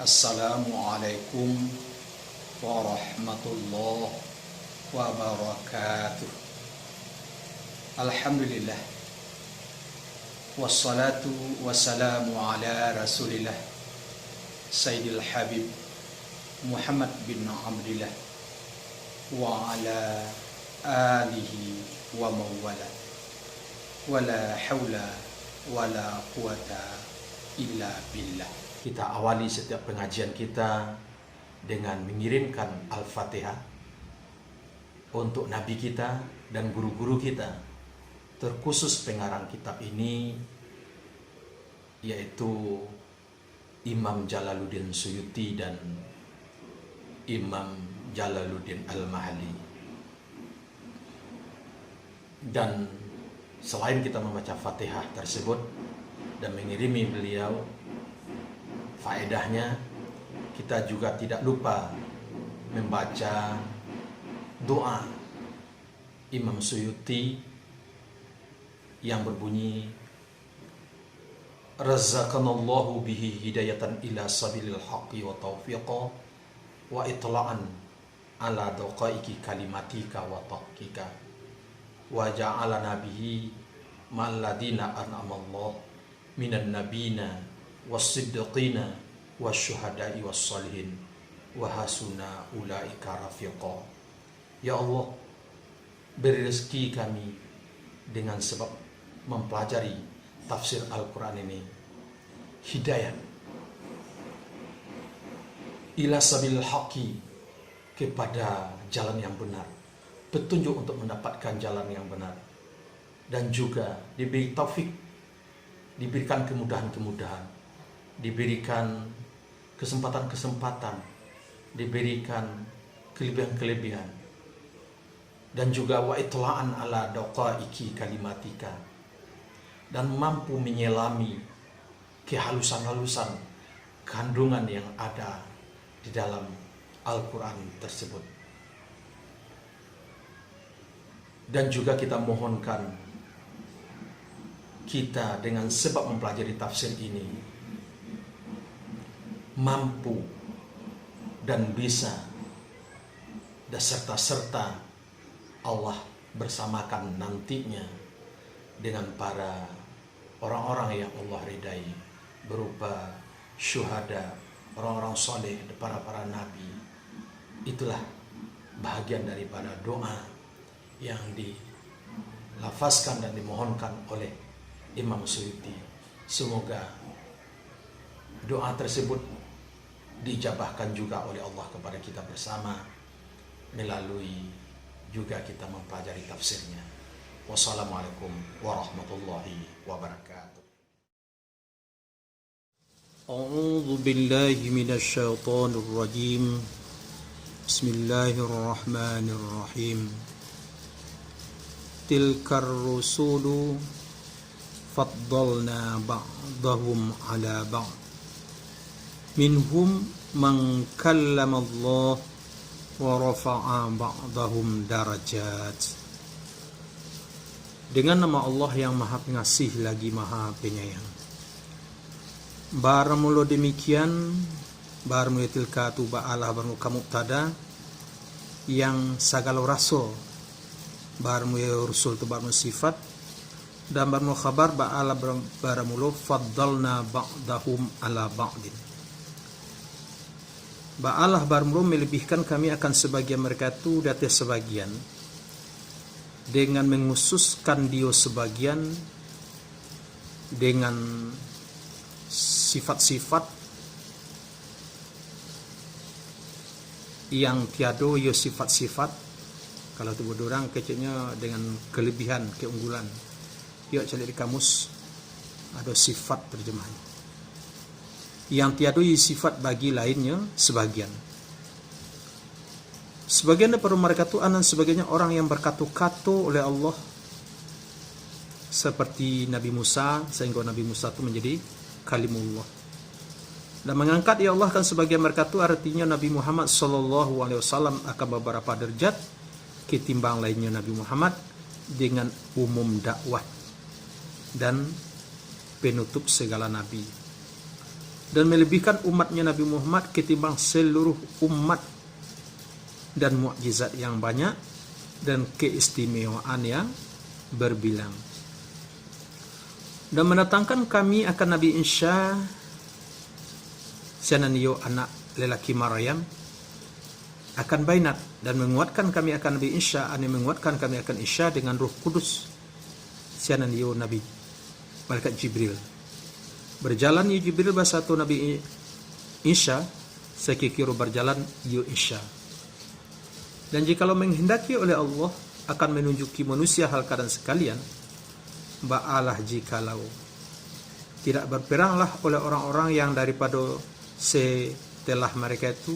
Assalamualaikum warahmatullahi wabarakatuh. Alhamdulillah. Wassalatu wassalamu ala rasulillah Sayyidil Habib Muhammad bin Abdillah wa ala alihi wa mawala wala hawla wala quwata illa billah. Kita awali setiap pengajian kita dengan mengirimkan Al-Fatihah untuk Nabi kita dan guru-guru kita, terkhusus pengarang kitab ini yaitu Imam Jalaluddin Suyuti dan Imam Jalaluddin Al-Mahalli. Dan selain kita membaca Fatihah tersebut dan mengirimi beliau faedahnya, kita juga tidak lupa membaca doa Imam Suyuti yang berbunyi, Razaqanallahu bihi hidayatan ila sabilil haqqi wa taufiqa wa itla'an ala daqaiki kalimatika wa tahqiqa wa ja'alana bihi ma'alladina an'amallahu minan nabina was-siddiqina wasyuhada'i was-salihin wa hasuna ulaika rafiqa. Ya Allah, beri rezeki kami dengan sebab mempelajari tafsir Al-Quran ini hidayah ila sabil haqqi, kepada jalan yang benar, petunjuk untuk mendapatkan jalan yang benar, dan juga diberi taufik, diberikan kemudahan-kemudahan, diberikan kesempatan-kesempatan, diberikan kelebihan-kelebihan, dan juga wa itla'an ala daqaiki kalimatika, dan mampu menyelami kehalusan-halusan kandungan yang ada di dalam Al-Quran tersebut. Dan juga kita mohonkan kita dengan sebab mempelajari tafsir ini mampu dan bisa dan serta Allah bersamakan nantinya dengan para orang-orang yang Allah ridai, berupa syuhada, orang-orang soleh, para nabi. Itulah bahagian daripada doa yang dilafazkan dan dimohonkan oleh Imam Suyuti. Semoga doa tersebut dijabahkan juga oleh Allah kepada kita bersama melalui juga kita mempelajari tafsirnya. Wassalamualaikum warahmatullahi wabarakatuh. A'udzu billahi minasy syaithanir rajim. Bismillahirrahmanirrahim. Tilkar rusulu faddalna ba'dahum ala ba'd. Minhum man kallama Allah wa rafa'a ba'dahum darajat. Dengan nama Allah yang Maha Pengasih lagi Maha Penyayang. Baramulo demikian, baramulo tilka tu ba'alah baramulo kamuktada yang sagala rasul, baramulo rusul tu baramulo sifat, dan baramulo khabar ba'alah baramulo faddalna ba'dahum ala ba'din. Ba'alah baramulo melebihkan kami akan sebagian mereka itu di atas sebagian, dengan menghususkan dia sebagian dengan sifat-sifat yang tiada ya sifat-sifat. Kalau tu orang kecilnya dengan kelebihan, keunggulan. Ya cari di kamus ada sifat terjemahan. Yang tiada ya sifat bagi lainnya sebagian. Sebagian daripada mereka itu anan sebagainya orang yang berkatu-katu oleh Allah, seperti Nabi Musa, sehingga Nabi Musa itu menjadi kalimullah. Dan mengangkat ya Allah kan sebagian mereka itu artinya Nabi Muhammad SAW akan beberapa derajat ketimbang lainnya Nabi Muhammad dengan umum dakwah dan penutup segala nabi. dan melebihkan umatnya Nabi Muhammad ketimbang seluruh umat, dan mukjizat yang banyak dan keistimewaan yang berbilang. Dan mendatangkan kami akan Nabi Isa Sananiyo anak lelaki Maryam akan bainat, dan menguatkan kami akan Nabi Isa, menguatkan kami akan Isa dengan Roh Kudus. Sananiyo Nabi malaikat Jibril. Berjalan ya Jibril bahasa tu Nabi Isa sekikiro berjalan ya Isa. Dan jikalau menghendaki oleh Allah akan menunjuki manusia hal keadaan sekalian, ba'alah jikalau tidak berperanglah oleh orang-orang yang daripada setelah mereka itu,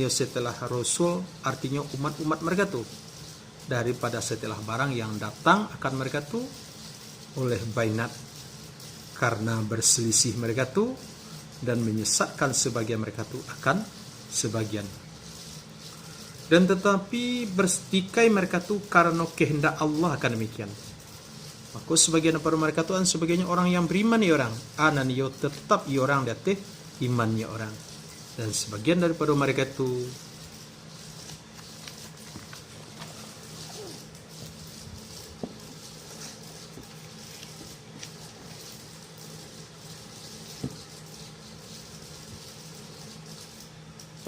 setelah Rasul, artinya umat-umat mereka itu, daripada setelah barang yang datang akan mereka itu oleh bainat, karena berselisih mereka itu dan menyesatkan sebagian mereka itu akan sebagian. Dan tetapi bertikai mereka tu karena kehendak Allah akan demikian. Maka sebagian daripada mereka tu sebagiannya orang yang beriman ya orang, anan yo tetap ya orang dateh imannya orang. Dan sebagian daripada mereka tu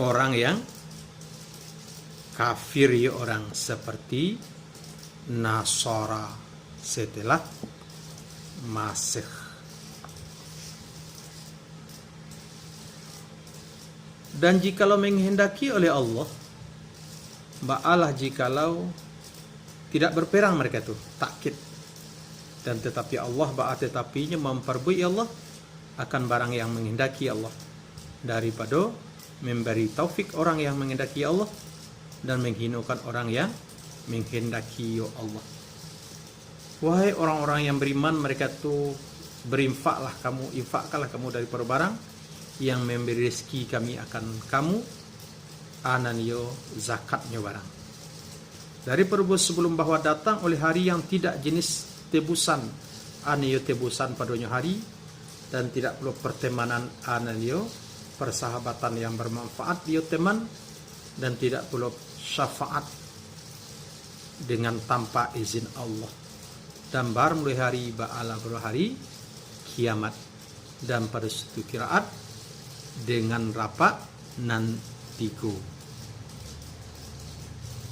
orang yang kafir ya orang, seperti Nasara setelah Masih. Dan jikalau menghendaki oleh Allah, ba'alah jikalau tidak berperang mereka itu, takkid. Dan tetapi Allah ba'a tetapinya memperbuih Allah akan barang yang menghendaki Allah, daripada memberi taufik orang yang menghendaki Allah dan menghinakan orang yang menghendaki Allah. Wahai orang-orang yang beriman, mereka tu berinfaklah kamu, infakkanlah kamu daripada barang yang memberi rezeki kami akan kamu, ananyo zakatnya barang. Daripada sebelum bahwa datang oleh hari yang tidak jenis tebusan, ananyo tebusan padanya hari, dan tidak perlu pertemanan, ananyo persahabatan yang bermanfaat dia teman, dan tidak perlu syafaat dengan tanpa izin Allah. Dan bar mulai hari ba'ala berhari kiamat, dan pada suatu kiraat dengan rapat nantiku.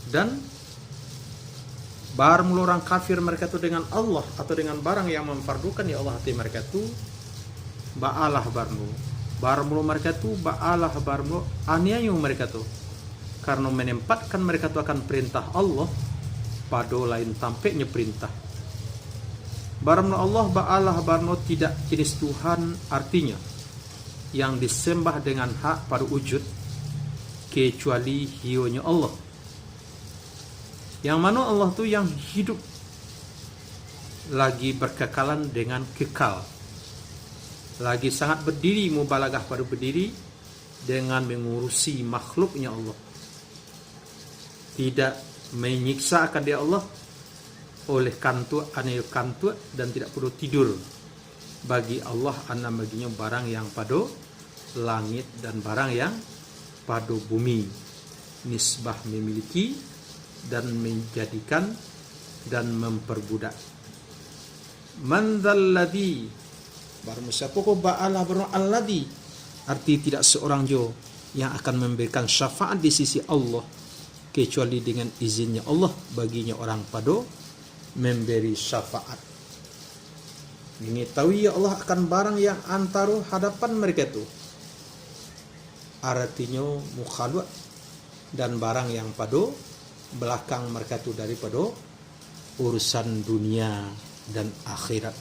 Dan bar mulai orang kafir mereka tu dengan Allah atau dengan barang yang memfardukan ya Allah hati mereka tu, ba'alah bar mulai mereka tu ba'alah barmu aniayu mereka tu, karena menempatkan mereka itu akan perintah Allah pada lain tampaknya perintah. Barang Allah ba'alah barno tidak jenis Tuhan, artinya yang disembah dengan hak pada wujud kecuali hionya Allah, yang mana Allah tu yang hidup lagi berkekalan dengan kekal, lagi sangat berdiri, mubalagah pada berdiri dengan mengurusi makhluknya Allah, tidak menyiksa akan dia Allah oleh kantu dan tidak perlu tidur bagi Allah anam baginya barang yang pada langit dan barang yang pada bumi, nisbah memiliki dan menjadikan dan memperbudak. Man dzalladzi barang siapa ko ba'ala baru alladzi, arti tidak seorang jo yang akan memberikan syafaat di sisi Allah kecuali dengan izinnya Allah baginya orang pada memberi syafaat. Mengetahui ya Allah akan barang yang antara hadapan mereka itu, artinya mukhalwat, dan barang yang pada belakang mereka itu daripada urusan dunia dan akhirat,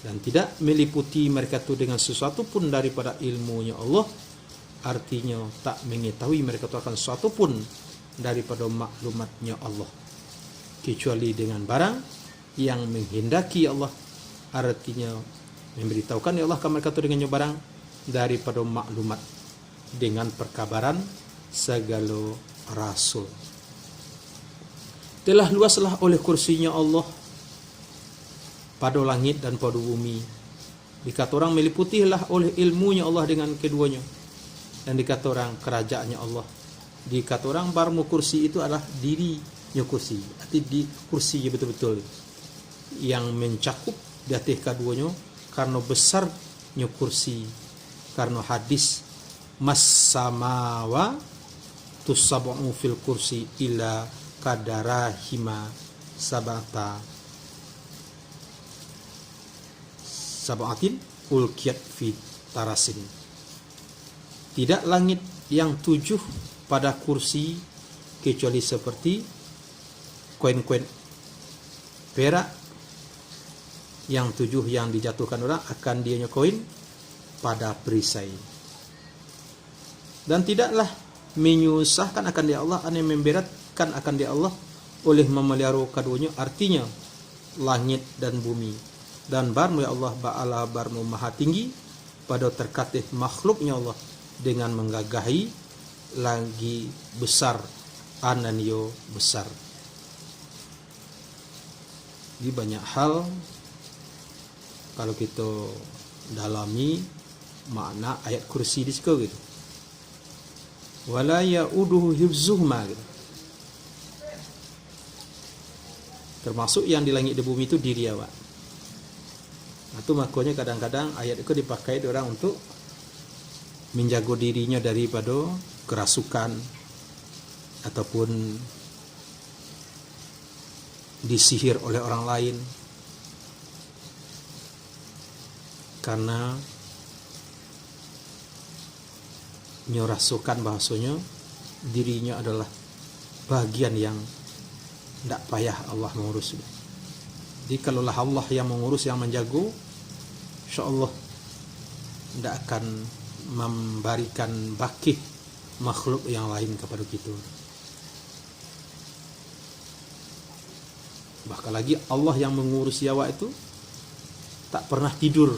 dan tidak meliputi mereka itu dengan sesuatu pun daripada ilmunya Allah, artinya tak mengetahui mereka itu akan sesuatu pun daripada maklumatnya Allah kecuali dengan barang yang menghendaki Allah, artinya memberitahukan ya Allah ke mereka itu dengannya barang daripada maklumat dengan perkabaran segala rasul. Telah luaslah oleh kursinya Allah pada langit dan pada bumi, Dikata orang meliputilah oleh ilmunya Allah dengan keduanya. Dan dikata orang kerajaannya Allah. Dikata orang barmu kursi itu adalah dirinya kursi. Arti di kursi betul-betul yang mencakup di atas keduanya karena besarnya kursi. Karena hadis mas samawa tusabu fil kursi illa kadarahima sab'atin ulkiyat fi tarasin. Tidak langit yang 7 pada kursi kecuali seperti koin-koin perak yang 7 yang dijatuhkan orang akan dianya koin pada perisai. Dan tidaklah menyusahkan akan dia Allah, aneh memberatkan akan dia Allah oleh memelihara keduanya, artinya langit dan bumi. Dan barmu ya Allah ba'ala barmu maha tinggi pada terkatih makhluknya Allah dengan menggagahi lagi besar ananio besar. Di banyak hal kalau kita dalami makna ayat kursi di situ gitu. Wala ya'uduhu hifzuhuma gitu. Termasuk yang di langit di bumi itu diri awak. Itu makanya kadang-kadang ayat itu dipakai orang untuk menjaga dirinya daripada kerasukan ataupun disihir oleh orang lain. Karena nyorasukan bahasanya dirinya adalah bagian yang tidak payah Allah mengurus. Jadi kalaulah Allah yang mengurus, yang menjaga, insyaallah tidak akan memberikan bakih makhluk yang lain kepada kita. Bahkan lagi Allah yang mengurus awak itu tak pernah tidur.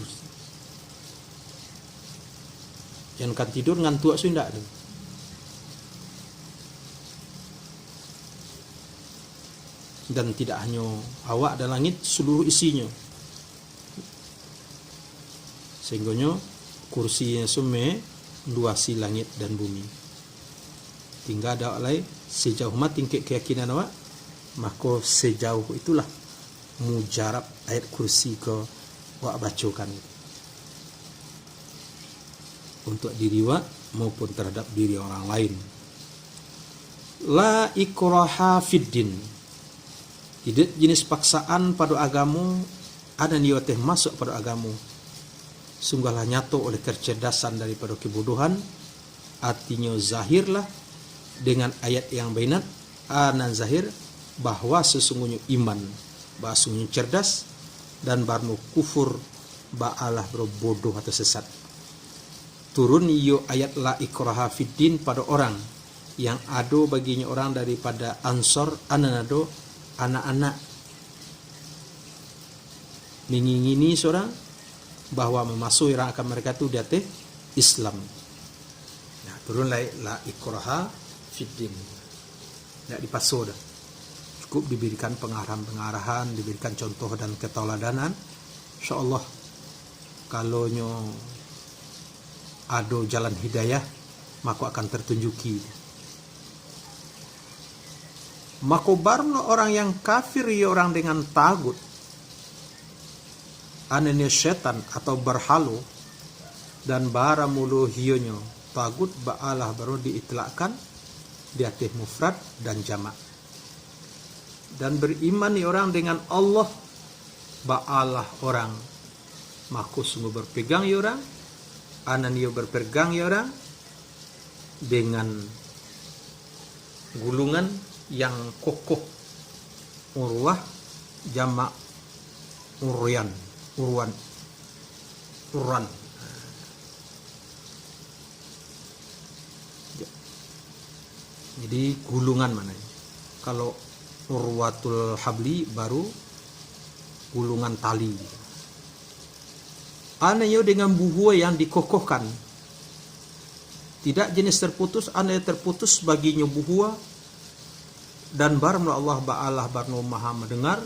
Yang kan tidur ngantuk sudah tu. Dan tidak hanya awak dan langit, seluruh isinya. Sehingganya kursinya semua luasi langit dan bumi. Tinggal ada oleh sejauh mana tingkat keyakinan awak, maka sejauh itulah mujarab ayat kursi ke awak bacakan untuk diri awak maupun terhadap diri orang lain. La ikraha fiddin. Tidak jenis paksaan pada agamu ada niatih masuk pada agamu. Sungguhlah nyata oleh kecerdasan daripada kebodohan. Artinya zahirlah dengan ayat yang bainat anan zahir bahwa sesungguhnya iman bahasanya cerdas dan barmu kufur ba'alah berbodoh atau sesat. Turun iyo ayat la ikraha fiddin pada orang yang ado baginya orang daripada Ansor ananado anak-anak mengingini seorang bahwa memasuki orang akan mereka itu di atas Islam. Nah, turun la ikraha fiddin. Tidak dipasu dah. Cukup diberikan pengarahan, diberikan contoh dan ketauladanan. Insyaallah kalau ada jalan hidayah maka akan tertunjuki. Maka barulah orang yang kafir ya orang dengan tagut, ananya setan atau berhalu, dan bara mulu hionya tagut ba'alah baru diitlakkan di atas mufrad dan jamak. Dan beriman ya orang dengan Allah ba'alah orang, maka sungguh berpegang ya orang, ananya berpegang ya orang dengan gulungan yang kokoh, urwah jamak uryan. Jadi gulungan mana? Kalau urwatul habli baru gulungan tali. Anehnya dengan buah yang dikokohkan, tidak jenis terputus, aneh terputus baginya buah. Dan barang Allah ba'alah barno maha mendengar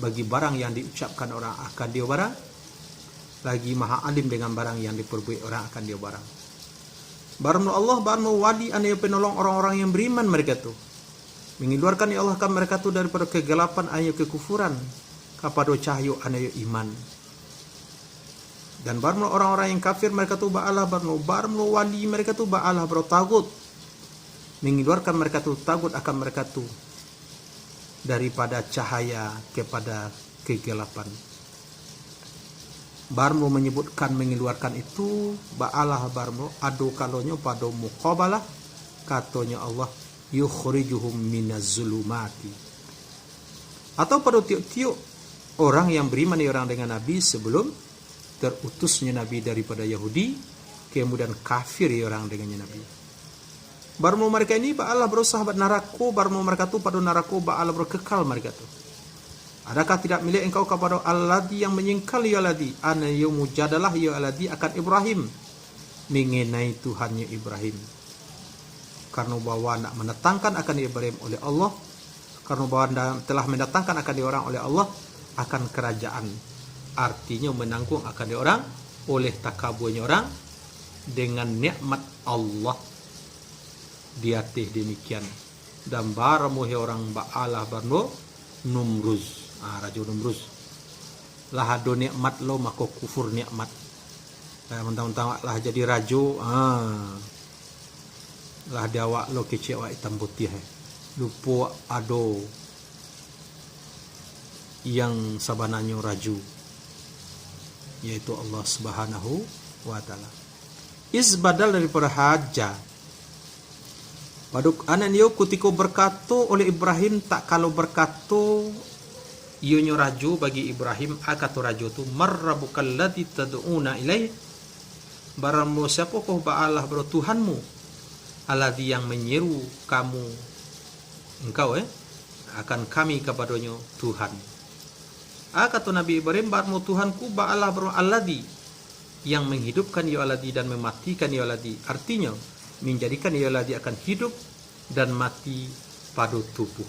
bagi barang yang diucapkan orang akan dia barang lagi maha alim dengan barang yang diperbuat orang akan dia barang. Barang Allah, barang wali ane penolong orang-orang yang beriman mereka tu. Mengeluarkan ya Allah kan mereka tu daripada kegelapan ayo kekufuran kepada cahaya ane iman. Dan barang orang-orang yang kafir mereka tu ba'alah barang wali mereka tu ba'alah tagut. Mengeluarkan mereka tu tagut akan mereka tu daripada cahaya kepada kegelapan. Barmo menyebutkan mengeluarkan itu ba'alah barmo adu kalonyo pada muqabalah katanya Allah yukhrijuhum minaz zulumati. Atau pada tiuk-tiuk orang yang beriman orang dengan Nabi sebelum terutusnya Nabi daripada Yahudi kemudian kafir orang dengannya Nabi. Barmo mereka ini ba'alah sahabat narako, barmo mereka tu pada narako ba'alah kekal mereka tu. Adakah tidak milik engkau kepada alladhi yang menyingkal ya alladhi ana yumujadalah ya alladhi akan Ibrahim mengenai Tuhannya Ibrahim, karena bahwa nak mendatangkan akan Ibrahim oleh Allah, karena bahwa telah mendatangkan akan dia orang oleh Allah akan kerajaan, artinya menanggung akan dia orang oleh takaburnya orang dengan nikmat Allah di atas demikian. Dan baramuhi orang ba'alah barno Numruz, Raja Numruz lah ado nikmat lo maka kufur nikmat. Mentang-mentang lah jadi rajo, lah diawak lo kecil awak hitam putih, lupa ado yang sabananya raju, yaitu Allah Subhanahu wa taala. Isbadal daripada haja. Paduk anan yo kutiko berkato oleh Ibrahim tak kalau berkato ionyo raju bagi Ibrahim akato raju tu marrabukal ladzi tad'una ilaih, barangmu siapa kau ba'alah bro Tuhanmu alladzi yang menyeru kamu engkau akan kami kepadanya Tuhan. Kata Nabi Ibrahim barangmu Tuhanku ba'alah bro alladzi yang menghidupkan ya alladzi dan mematikan ya alladzi, artinya menjadikan ya alladzi akan hidup dan mati pada tubuh.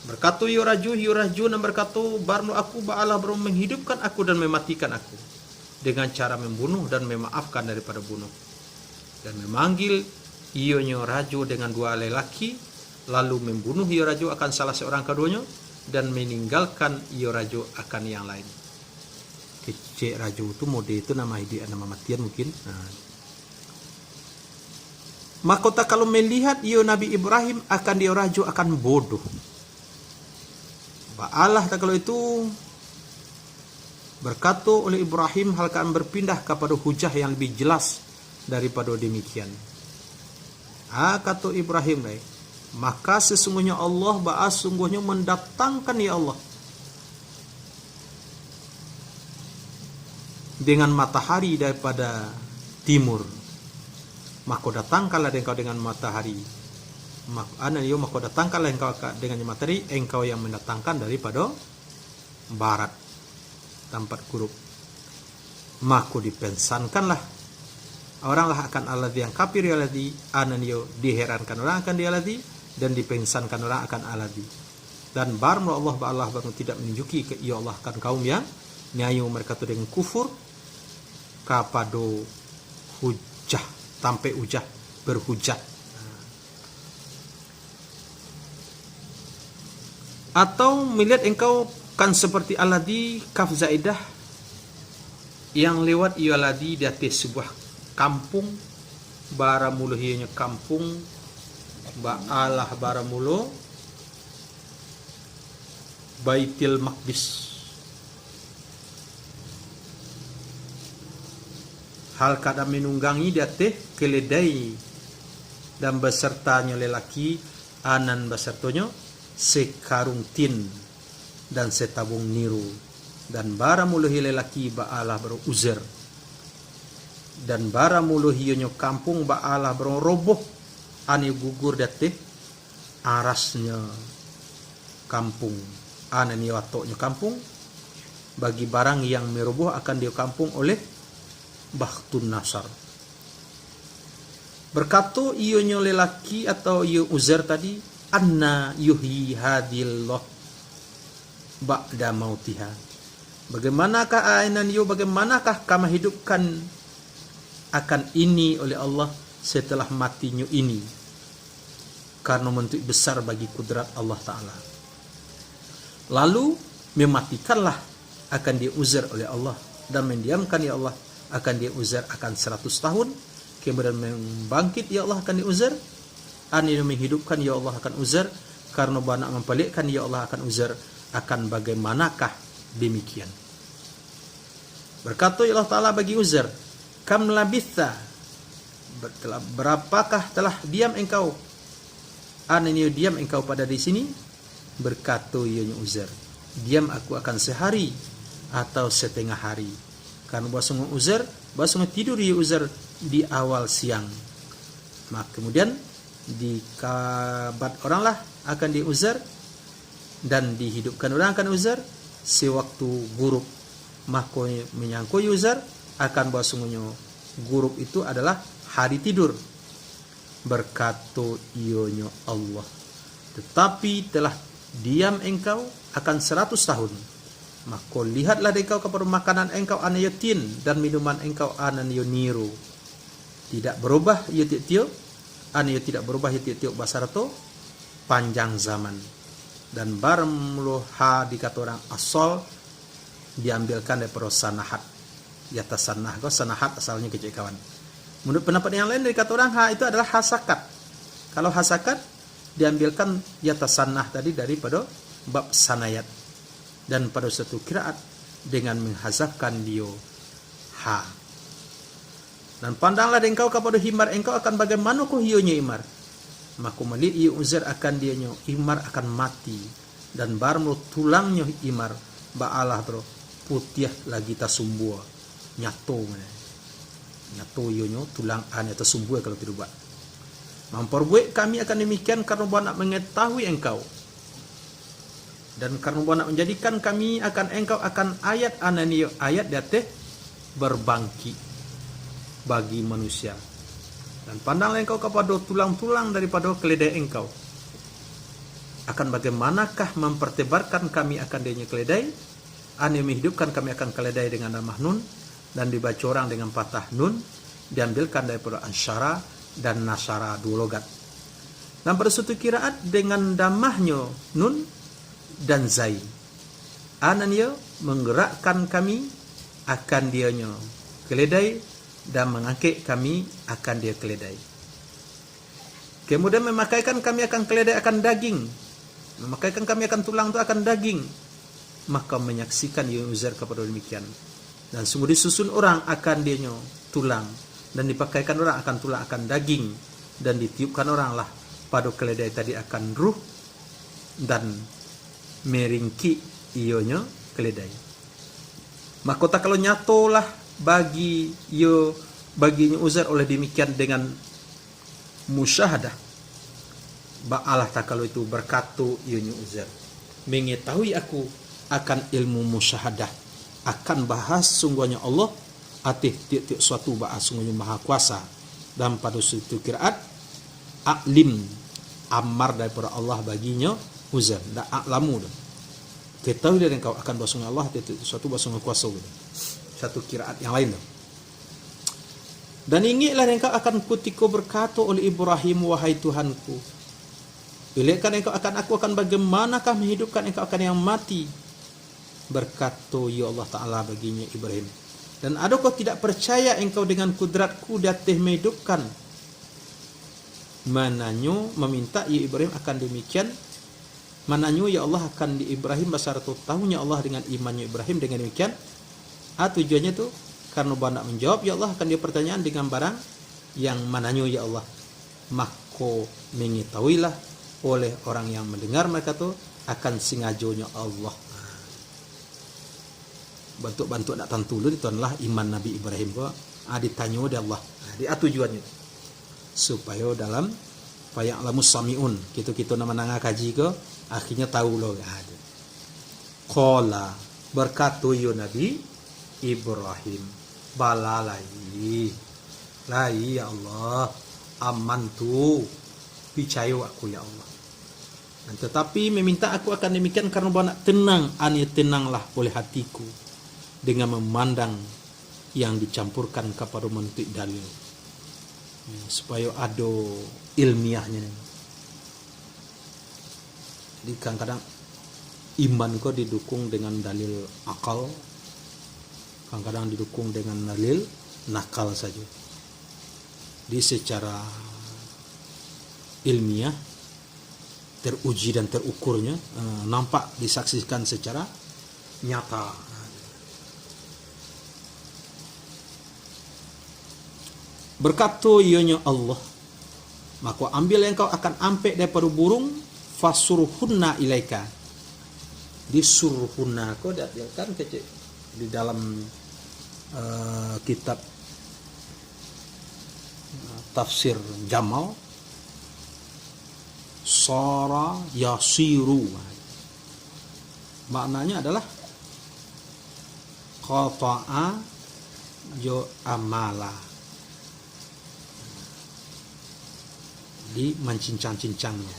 Berkata yuraju dan berkata barno aku ba'alah bro menghidupkan aku dan mematikan aku dengan cara membunuh dan memaafkan daripada bunuh, dan memanggil ionyo raju dengan dua lelaki lalu membunuh iyo raju akan salah seorang keduanya dan meninggalkan iyo raju akan yang lain. Kecik raju itu mode itu nama hidup nama matian mungkin. Maka kalau melihat iyo Nabi Ibrahim akan dia raju akan bodoh. Ba'alah tak kalau itu berkata oleh Ibrahim hal akan berpindah kepada hujah yang lebih jelas daripada demikian. Kata Ibrahim maka sesungguhnya Allah sungguhnya mendatangkan ya Allah dengan matahari daripada timur, maka datangkanlah engkau dengan matahari. Maka datangkanlah engkau dengan matahari, engkau yang mendatangkan daripada barat tempat kurub. Maka dipensankanlah oranglah akan alladzi yang kafir ya alladzi ananiyo, diherankan orang akan dia alladzi dan dipensankan orang akan alladzi. Dan barmu Allah tidak menunjuki ke ya Allah kan kaum yang nyayu mereka tu dengan kufur kepada hujah sampai ujah berhujat. Atau melihat engkau kan seperti alladzi kaf zaidah yang lewat ia alladzi di atas sebuah kampung baramuluh ianya kampung ba'alah baramuluh Baitil Maqdis. Hal kada menunggangi di atas keledai dan besertanya lelaki anan besertanya sekarung tin dan setabung niru, dan baramuluhi lelaki ba'alah beruzer, dan baramuluhi nyo kampung ba'alah beroboh ani gugur date arasnya kampung anani watoknya kampung bagi barang yang meroboh akan dia kampung oleh Bahtun Nasar. Berkata ionyo lelaki atau iyo uzer tadi, anna yuhyi hadillah ba'da mautiha, bagaimanakah kami hidupkan akan ini oleh Allah setelah matinya ini, karena bentuk besar bagi kudrat Allah Ta'ala. Lalu mematikanlah akan dia uzur oleh Allah, dan mendiamkan ya Allah akan dia uzur akan 100 tahun, kemudian membangkit ya Allah akan dia uzur, ani menghidupkan ya Allah akan uzur, karena banyak mempelikkan ya Allah akan uzur, akan bagaimanakah demikian. Berkata ya Allah Ta'ala bagi uzur, kam labitha, berapakah telah diam engkau, ani diam engkau pada di sini. Berkata ya uzur, diam aku akan sehari atau setengah hari, karena basung uzur, basung tidur ya uzur di awal siang. Maka kemudian dikabat orang lah akan diuzur, dan dihidupkan orang akan uzur sewaktu gurub. Maka menyangkut uzur akan basungnya gurub itu adalah hari tidur. Berkata ionyo Allah, tetapi telah diam engkau akan 100 tahun. Maka lihatlah engkau kepada makanan engkau anayatin, dan minuman engkau ananioniru. Tidak berubah ya tiap-tiap, anayo tidak berubah ya tiap-tiap basarato panjang zaman. Dan barang ha dikata orang asal diambilkan daripada sanahat. Di atas sanah, sanahat asalnya kecil kawan. Menurut pendapat yang lain dari kata orang ha itu adalah hasakat. Kalau hasakat diambilkan di atas sanah tadi daripada bab sanayat, dan pada satu kiraat dengan menghazafkan dia ha. Dan pandanglah engkau kepada himar engkau akan bagaimana ko hionya imar. Maka meli ia uzur akan dianya imar akan mati, dan barmo tulangnya imar baalah bro putih lagi tasumbuh nyato ionyo tulang ane tasumbuh kalau tidak buat. Memperbuat kami akan demikian karena nak mengetahui engkau, dan karena nak menjadikan kami akan engkau akan ayat ananio ayat dateh berbangki bagi manusia. Dan pandanglah engkau kepada tulang-tulang daripada keledai engkau, akan bagaimanakah mempertebarkan kami akan denya keledai, ane menghidupkan kami akan keledai dengan damah nun, dan dibaca orang dengan patah nun, diambilkan daripada ansyara dan nasyara dua logat. Dan pada suatu kiraat dengan damahnya nun dan zai, anannya menggerakkan kami akan dianya keledai, dan mengangkat kami akan dia keledai. Kemudian memakaikan kami akan keledai akan daging, memakaikan kami akan tulang itu akan daging. Maka menyaksikan ia uzur kepada demikian. Dan sungguh disusun orang akan dianya tulang, dan dipakaikan orang akan tulang akan daging, dan ditiupkan orang lah pada keledai tadi akan ruh, dan meringki ionya keledai. Maka tak kalau nyatolah baginya uzur oleh demikian dengan musyahadah. Ba'alah tak kalau itu berkatu ionya uzur, mengetahui aku akan ilmu musyahadah, akan bahas sungguhnya Allah atih tiap-tiap suatu bahas sungguhnya maha kuasa. Dan pada suatu kiraat aklim amar daripada Allah baginya uzur, dan aklamu dah ketahui dari engkau akan bahas sungguhnya Allah tiap-tiap suatu bahas sungguhnya kuasa gitu. Satu kiraat yang lain dah. Dan ingatlah engkau akan kutiko berkata oleh Ibrahim, wahai Tuhanku, pilihkan engkau akan aku akan bagaimanakah menghidupkan engkau akan yang mati. Berkata ya Allah Ta'ala baginya Ibrahim, dan adakah tidak percaya engkau dengan kudratku datih menghidupkan? Mananyo meminta ya Ibrahim akan demikian. Mananyo ya Allah akan di Ibrahim basar tahunya Allah dengan imannya Ibrahim dengan demikian. Tujuannya tu karena banyak menjawab ya Allah akan dia pertanyaan dengan barang yang mananyo ya Allah. Maka mengetahuilah oleh orang yang mendengar mereka tu akan singajonya Allah. Bentuk-bentuk nak tentu itu adalah iman Nabi Ibrahim ko ditanya oleh Allah. Dia tujuannya supaya dalam faya'lamus samiun kita nama nanga kaji ko akhirnya tahu loh ada. Qala berkata yo Nabi Ibrahim, balalai lai ya Allah, aman tu percaya aku ya Allah. Dan tetapi meminta aku akan demikian karena banyak tenang, ani tenanglah oleh hatiku. dengan memandang yang dicampurkan kepada mantik dalil, supaya ada ilmiahnya. Jadi kadang-kadang iman kau didukung dengan dalil akal, kadang-kadang didukung dengan dalil nakal saja. Di secara ilmiah teruji dan terukurnya, nampak disaksikan secara nyata. Berkata ianya Allah, maka ambil yang kau akan ampek daripada burung, fasurhunna ilaika. Disurhunna kau kan kecil di dalam kitab tafsir Jamal, sara yasiru, maknanya adalah qata'a jo amala, di mencincang-cincangnya,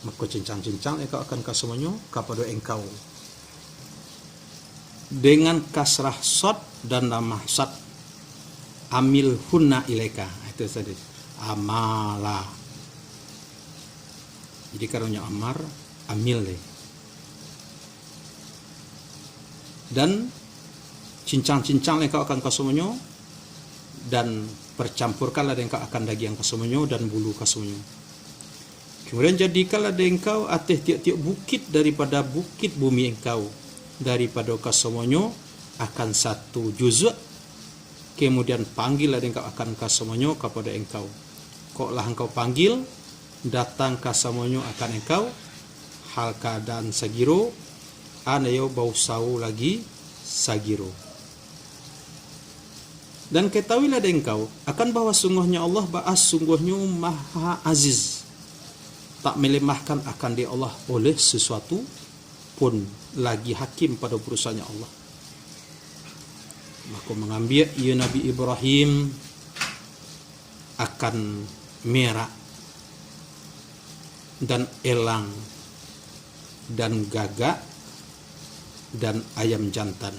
maka cincang-cincang engkau akan kasemenyo kepada engkau dengan kasrah sad dan damah sad, amil hunna ilaika, itu tadi amala. Jadi karunya amar amil deh. Dan cincang-cincang engkau akan kasemenyo, dan percampurkanlah engkau akan daging kasemenyo dan bulu kasemenyo. Kemudian jadikanlah engkau atas tiap-tiap bukit daripada bukit bumi engkau, daripada kasemenyo akan satu juzuk. Kemudian panggillah engkau akan kasemenyo kepada engkau. Koklah engkau panggil, datang kasemenyo akan engkau, hal keadaan sagiro, anayo bau sau lagi sagiro. Dan ketahuilah engkau akan bahwa sungguhnya Allah ba'as sungguhnya maha aziz, tak melemahkan akan dia Allah oleh sesuatu pun, lagi hakim pada perusahaannya Allah. Maka mengambil ia Nabi Ibrahim akan merah dan elang dan gagak dan ayam jantan.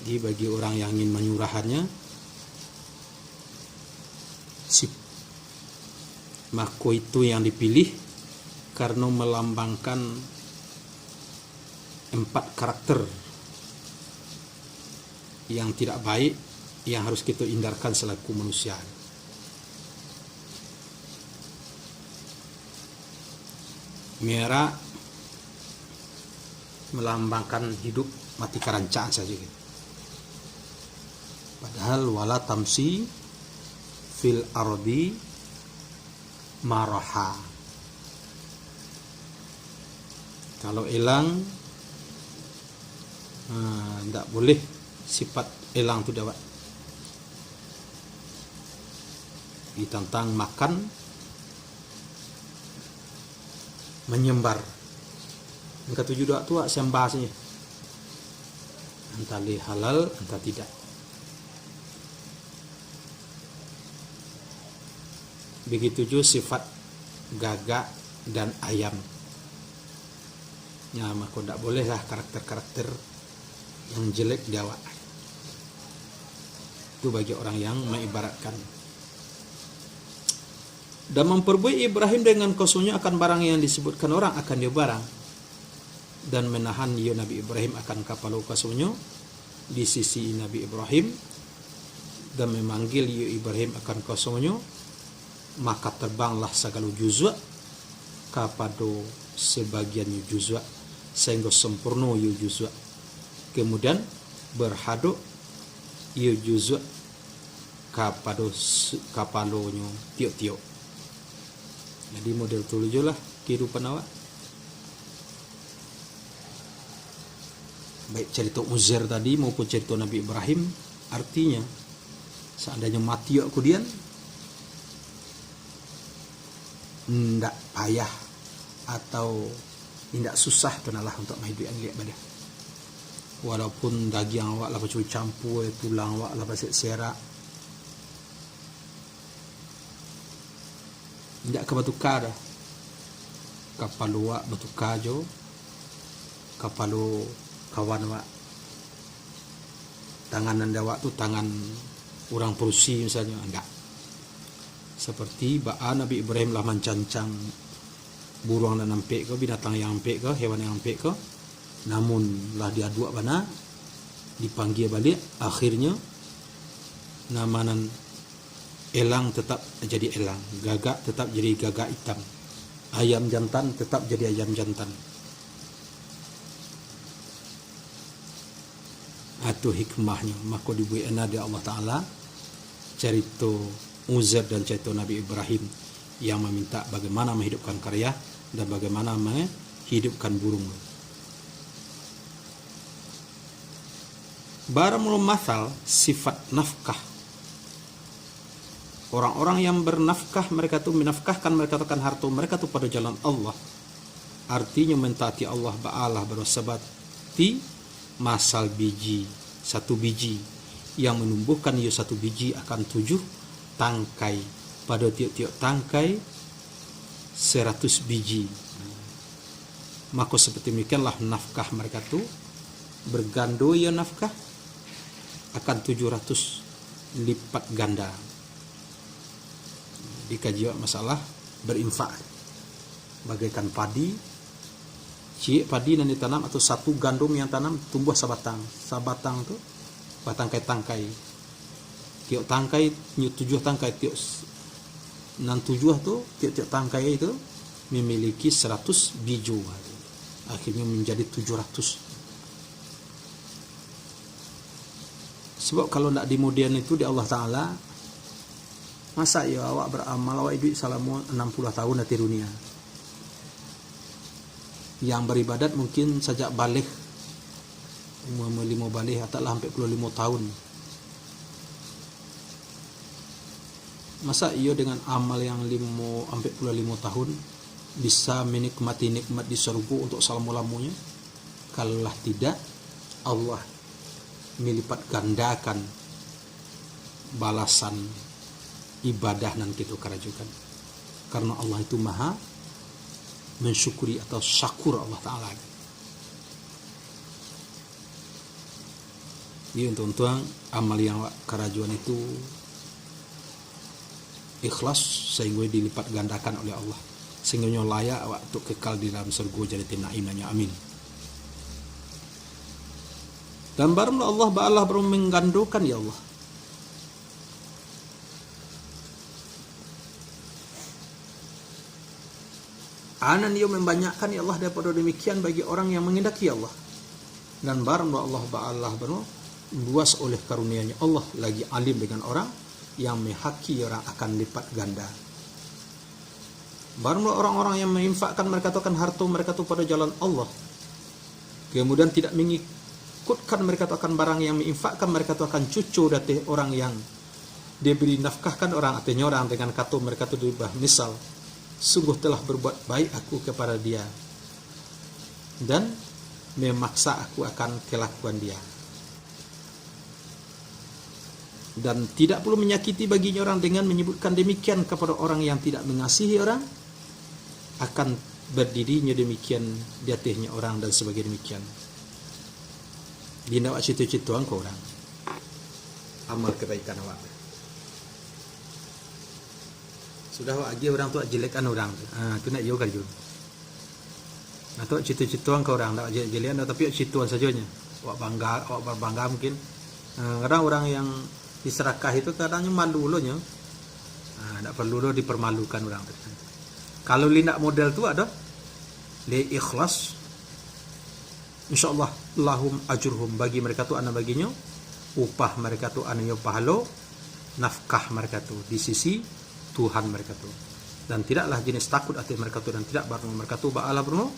Jadi bagi orang yang ingin menyurahannya, maka itu yang dipilih karena melambangkan 4 karakter yang tidak baik yang harus kita hindarkan selaku manusia. Merah melambangkan hidup mati kerancaan saja gitu. Padahal wala tamsi fil ardi maraha. Kalau elang, tidak boleh sifat elang itu dapat ditantang makan, menyembar. Angka 7 doa tua sembah saja. Entah halal, entah tidak. Begitu juga sifat gagak dan ayam. Ya, maka tidak bolehlah karakter-karakter yang jelek diawak. Itu bagi orang yang mengibaratkan. Dan memperbuat Ibrahim dengan kosongnya akan barang yang disebutkan orang akan dia barang. Dan menahan dia Nabi Ibrahim akan kapal kosongnya di sisi Nabi Ibrahim. Dan memanggil dia Ibrahim akan kosongnya. Maka terbanglah segala juzwa kepada sebagian juzwa sehingga sempurna juzwa. Kemudian berhadap juzwa kepada kapalonyo tiok-tiok. Jadi model tujulah kehidupan awak. Baik cerita Uzair tadi maupun cerita Nabi Ibrahim, artinya seandainya mati aku kemudian tidak payah atau tidak susah tunalah untuk menghidup yang lihat badan. Walaupun daging awak lah macam campur, tulang awak lah pasal serak, tidak ke bertukar dah. Kapal awak bertukar jo, kapal kawan wak tanganan dawak tu tangan orang Prusi misalnya, enggak. Seperti ba'a Nabi Ibrahim lah mencancang burung dan ampek ke, binatang yang ampek ke, hewan yang ampek ke, namun lah dia dua bana dipanggil balik, akhirnya namanan elang tetap jadi elang, gagak tetap jadi gagak hitam, ayam jantan tetap jadi ayam jantan. Itu hikmahnya. Maka dibuatkan dia Allah Ta'ala cerita Uzair dan cerita Nabi Ibrahim yang meminta bagaimana menghidupkan karya dan bagaimana menghidupkan burung. Baramul masal sifat nafkah. Orang-orang yang bernafkah, mereka tu menafkahkan, mereka akan harta mereka tu pada jalan Allah. Artinya mentaati Allah Ba'alah berasabati masal biji, satu biji yang menumbuhkan ia satu biji akan 7 tangkai, pada tiap-tiap tangkai 100 biji. Maka seperti demikianlah nafkah mereka tu bergando ia nafkah akan 700 lipat ganda. Dikaji masalah berinfak, bagaikan padi, padi yang ditanam atau satu gandum yang tanam tumbuh sabatang tu batangkai-tangkai, tiap tangkai 7 tangkai, tiap 6 7 tu tiap tangkai itu memiliki 100 biju, akhirnya menjadi 700. Sebab kalau tidak dimudian itu di Allah Ta'ala, masa ya awak beramal, awak hidup selama 60 tahun di dunia. Yang beribadat mungkin sejak balik, umur 5 balik ataulah sampai 25 tahun. Masa ia dengan amal yang 5 sampai 25 tahun bisa menikmati nikmat di surga untuk selama-lamanya? Kalaulah tidak, Allah melipat gandakan balasan ibadah nan kita kerajukan. Karena Allah itu maha mensyukuri atau syakur Allah Ta'ala. Jadi untuk amal yang kerajuan itu ikhlas sehingga dilipat gandakan oleh Allah, sehingga layak untuk kekal di dalam surga jadi naimnya. Amin. Dan baru Allah Ba'alah baru menggandakan ya Allah. Anan ia membanyakkan ya Allah daripada demikian bagi orang yang menghendaki Allah. Dan baru Allah Ba'alah baru luas oleh karunia-Nya. Allah lagi alim dengan orang yang menghaki orang akan lipat ganda. Baru orang-orang yang menginfakkan mereka tu akan harta mereka tu pada jalan Allah, kemudian tidak mengikutkan mereka tu akan barang yang menginfakkan mereka tu akan cucu dari orang yang diberi nafkahkan orang, artinya orang dengan kata mereka tu diubah misal, sungguh telah berbuat baik aku kepada dia dan memaksa aku akan kelakuan dia. Dan tidak perlu menyakiti baginya orang dengan menyebutkan demikian kepada orang yang tidak mengasihi orang, akan berdirinya demikian di atasnya orang dan sebagainya demikian. Dia nak cerita-cerita ke orang amal kebaikan awak. Sudah awak lagi orang tu jelekkan orang. Tu nak jauh kan jauh. Atau cerita-cerita ke orang tak jelekan, tapi cerita sajanya. Awak bangga, awak berbangga mungkin. Kadang orang yang diserakah itu kadangnya malu loh nya. Tak perlu loh dipermalukan orang. Kalau lindak model tu ada li ikhlas, insyaallah lahum ajruhum, bagi mereka tu ana baginya upah mereka tu ana pahala nafkah mereka tu di sisi Tuhan mereka tu. Dan tidaklah jenis takut hati mereka tu, dan tidak baru mereka tu ba'ala berno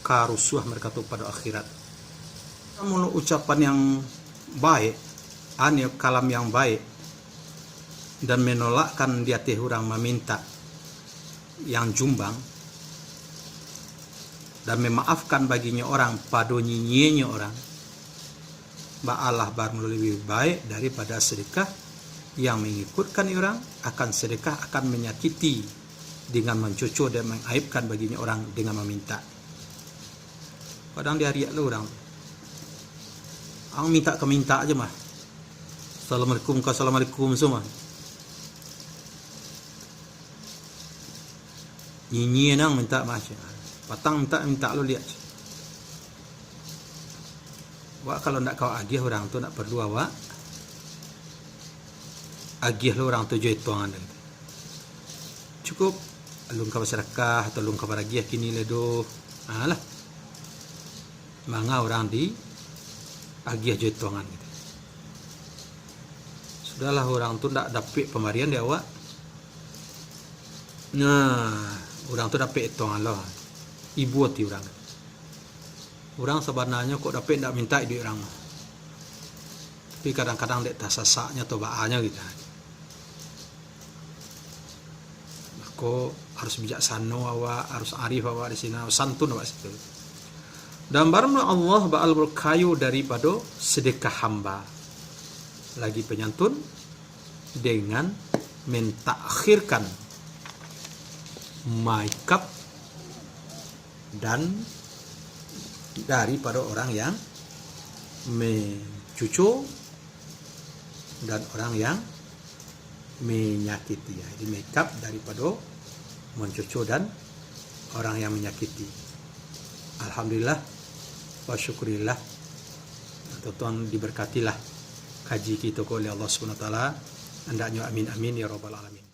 karusuh mereka tu pada akhirat. Kamu ucapan yang baik, kalam yang baik, dan menolakkan di hati orang meminta yang jumbang, dan memaafkan baginya orang pada nyinyirnya orang, ba'alah baru lebih baik daripada sedekah yang mengikutkan orang akan sedekah akan menyakiti dengan mencucuk dan mengaibkan baginya orang dengan meminta. Kadang dia riak lu orang, ang minta ke minta aja mah. Assalamualaikum semua. Nyi nang minta macam. Patang minta lu lihat. Wak kalau ndak kau agih orang tu nak perlu awak. Agih lu orang tu je tuangan. Cukup lung ka masyarakat atau lung ka baragiah kini ledo. Alah. Manga orang di agih je tuangan gitu. Sudahlah orang tu ndak dapat pemberian dia awak. Nah, orang tu dapat tuangan lah. Ibu hati orang. Orang sebenarnya kok dapat ndak minta duit orang. Tapi kadang-kadang dek tak sasaknya atau baanya gitu. Kok harus bijaksana awak, harus arif awak di sini, santun awak situ. Dan barang Allah ba'al berkayu daripada sedekah hamba. Lagi penyantun dengan mentakhirkan makeup dan daripada orang yang mencucu dan orang yang menyakiti. Jadi makeup daripada mencucu dan orang yang menyakiti. Alhamdulillah wa syukurillah. Tuan diberkatilah kaji kita oleh Allah Subhanahu wa taala. Hendaknya amin amin ya rabbal alamin.